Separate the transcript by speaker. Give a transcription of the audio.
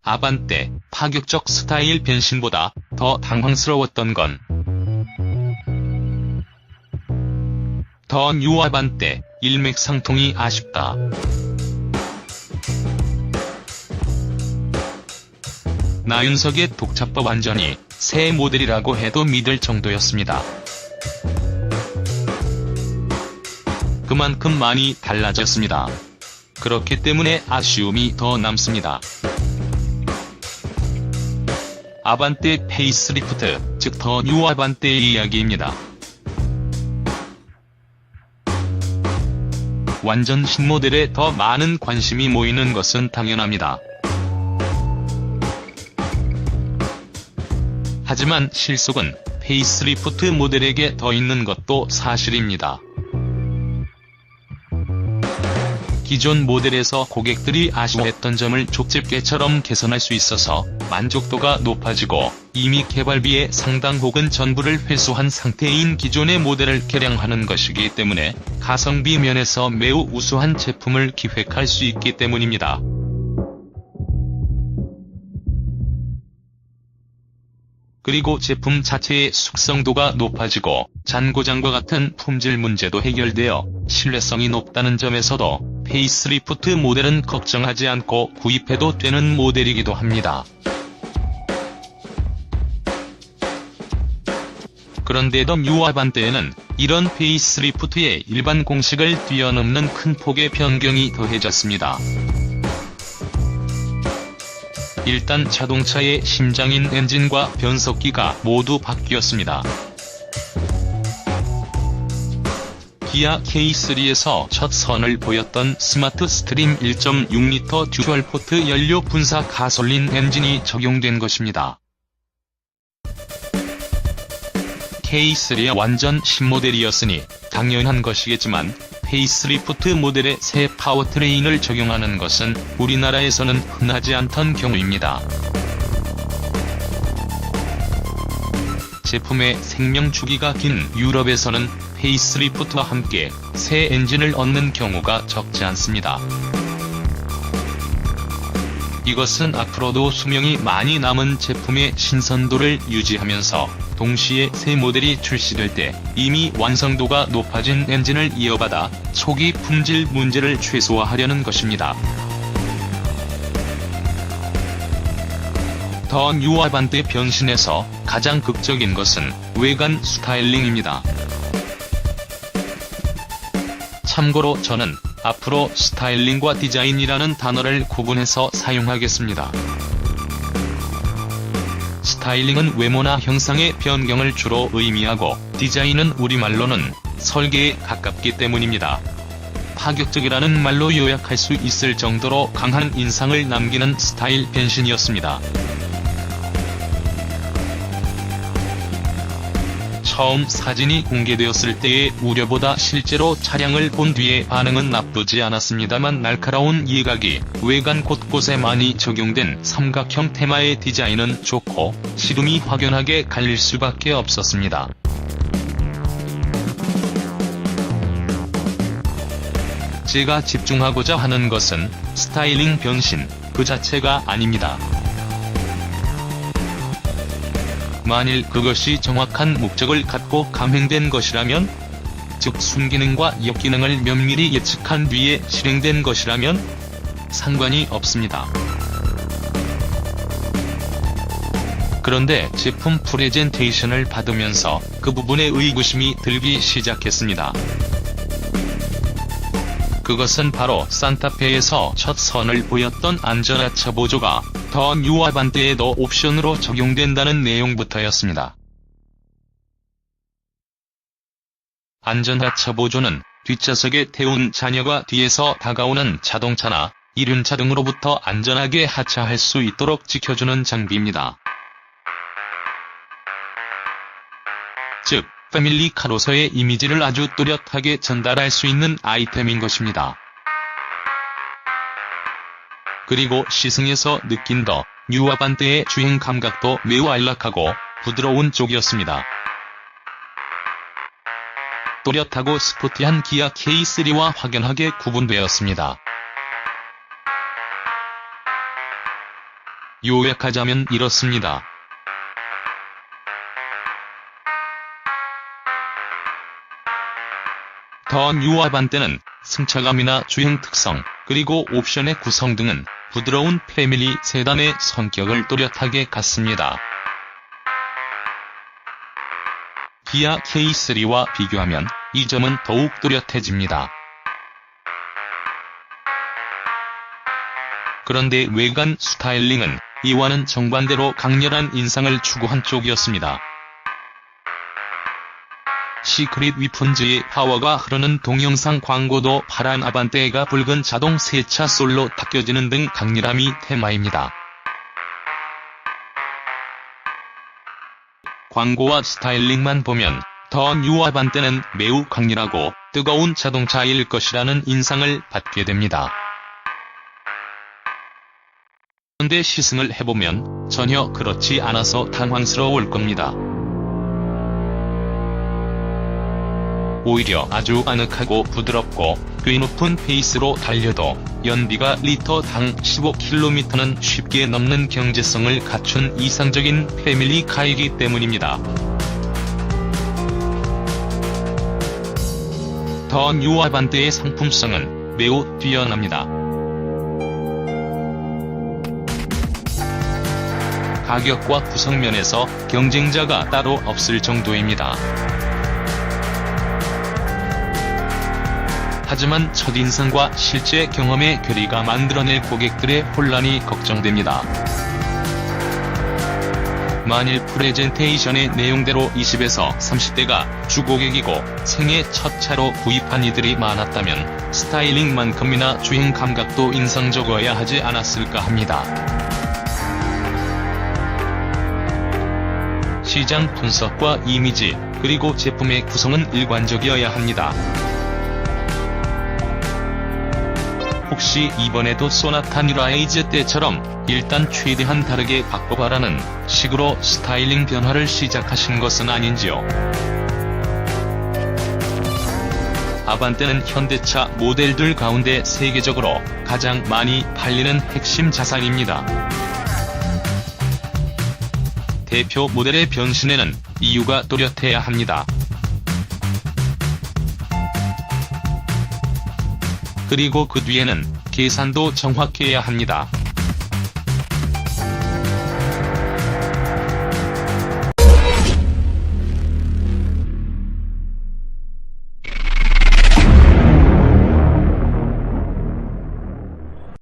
Speaker 1: 아반떼 파격적 스타일 변신보다 더 당황스러웠던 건 더 뉴 아반떼 일맥상통이 아쉽다. 나윤석의 독자법 완전히 새 모델이라고 해도 믿을 정도였습니다. 그만큼 많이 달라졌습니다. 그렇기 때문에 아쉬움이 더 남습니다. 아반떼 페이스리프트, 즉 더 뉴 아반떼의 이야기입니다. 완전 신모델에 더 많은 관심이 모이는 것은 당연합니다. 하지만 실속은 페이스리프트 모델에게 더 있는 것도 사실입니다. 기존 모델에서 고객들이 아쉬워했던 점을 족집게처럼 개선할 수 있어서 만족도가 높아지고 이미 개발비의 상당 혹은 전부를 회수한 상태인 기존의 모델을 개량하는 것이기 때문에 가성비 면에서 매우 우수한 제품을 기획할 수 있기 때문입니다. 그리고 제품 자체의 숙성도가 높아지고 잔고장과 같은 품질 문제도 해결되어 신뢰성이 높다는 점에서도 페이스리프트 모델은 걱정하지 않고 구입해도 되는 모델이기도 합니다. 그런데 더 뉴 아반떼에는 이런 페이스리프트의 일반 공식을 뛰어넘는 큰 폭의 변경이 더해졌습니다. 일단 자동차의 심장인 엔진과 변속기가 모두 바뀌었습니다. 기아 K3에서 첫 선을 보였던 스마트 스트림 1.6L 듀얼포트 연료 분사 가솔린 엔진이 적용된 것입니다. K3의 완전 신모델이었으니 당연한 것이겠지만 페이스리프트 모델의 새 파워트레인을 적용하는 것은 우리나라에서는 흔하지 않던 경우입니다. 제품의 생명 주기가 긴 유럽에서는 페이스리프트와 함께 새 엔진을 얻는 경우가 적지 않습니다. 이것은 앞으로도 수명이 많이 남은 제품의 신선도를 유지하면서 동시에 새 모델이 출시될 때 이미 완성도가 높아진 엔진을 이어받아 초기 품질 문제를 최소화하려는 것입니다. 더 뉴 아반떼 변신에서 가장 극적인 것은 외관 스타일링입니다. 참고로 저는 앞으로 스타일링과 디자인이라는 단어를 구분해서 사용하겠습니다. 스타일링은 외모나 형상의 변경을 주로 의미하고 디자인은 우리말로는 설계에 가깝기 때문입니다. 파격적이라는 말로 요약할 수 있을 정도로 강한 인상을 남기는 스타일 변신이었습니다. 처음 사진이 공개되었을 때의 우려보다 실제로 차량을 본 뒤의 반응은 나쁘지 않았습니다만 날카로운 이해각이 외관 곳곳에 많이 적용된 삼각형 테마의 디자인은 좋고 시름이 확연하게 갈릴 수밖에 없었습니다. 제가 집중하고자 하는 것은 스타일링 변신 그 자체가 아닙니다. 만일 그것이 정확한 목적을 갖고 감행된 것이라면, 즉 순기능과 역기능을 면밀히 예측한 뒤에 실행된 것이라면 상관이 없습니다. 그런데 제품 프레젠테이션을 받으면서 그 부분에 의구심이 들기 시작했습니다. 그것은 바로 산타페에서 첫 선을 보였던 안전하차 보조가 더 뉴 아반떼에도 옵션으로 적용된다는 내용부터였습니다. 안전하차 보조는 뒷좌석에 태운 자녀가 뒤에서 다가오는 자동차나 이륜차 등으로부터 안전하게 하차할 수 있도록 지켜주는 장비입니다. 즉, 패밀리카로서의 이미지를 아주 또렷하게 전달할 수 있는 아이템인 것입니다. 그리고 시승에서 느낀 더 뉴 아반떼의 주행 감각도 매우 안락하고 부드러운 쪽이었습니다. 또렷하고 스포티한 기아 K3와 확연하게 구분되었습니다. 요약하자면 이렇습니다. 더 뉴 아반떼는 승차감이나 주행 특성, 그리고 옵션의 구성 등은 부드러운 패밀리 세단의 성격을 또렷하게 갖습니다. 기아 K3와 비교하면 이 점은 더욱 또렷해집니다. 그런데 외관 스타일링은 이와는 정반대로 강렬한 인상을 추구한 쪽이었습니다. 시크릿 위픈즈의 파워가 흐르는 동영상 광고도 파란 아반떼가 붉은 자동 세차 솔로 닦여지는 등 강렬함이 테마입니다. 광고와 스타일링만 보면 더 뉴 아반떼는 매우 강렬하고 뜨거운 자동차일 것이라는 인상을 받게 됩니다. 그런데 시승을 해보면 전혀 그렇지 않아서 당황스러울 겁니다. 오히려 아주 아늑하고 부드럽고 꽤 높은 페이스로 달려도 연비가 리터당 15km는 쉽게 넘는 경제성을 갖춘 이상적인 패밀리카이기 때문입니다. 더 뉴 아반떼의 상품성은 매우 뛰어납니다. 가격과 구성면에서 경쟁자가 따로 없을 정도입니다. 하지만 첫인상과 실제 경험의 괴리가 만들어낼 고객들의 혼란이 걱정됩니다. 만일 프레젠테이션의 내용대로 20에서 30대가 주고객이고 생애 첫 차로 구입한 이들이 많았다면 스타일링만큼이나 주행 감각도 인상적이어야 하지 않았을까 합니다. 시장 분석과 이미지, 그리고 제품의 구성은 일관적이어야 합니다. 혹시 이번에도 소나타 뉴라이즈 때처럼 일단 최대한 다르게 바꿔봐라는 식으로 스타일링 변화를 시작하신 것은 아닌지요? 아반떼는 현대차 모델들 가운데 세계적으로 가장 많이 팔리는 핵심 자산입니다. 대표 모델의 변신에는 이유가 또렷해야 합니다. 그리고 그 뒤에는 계산도 정확해야 합니다.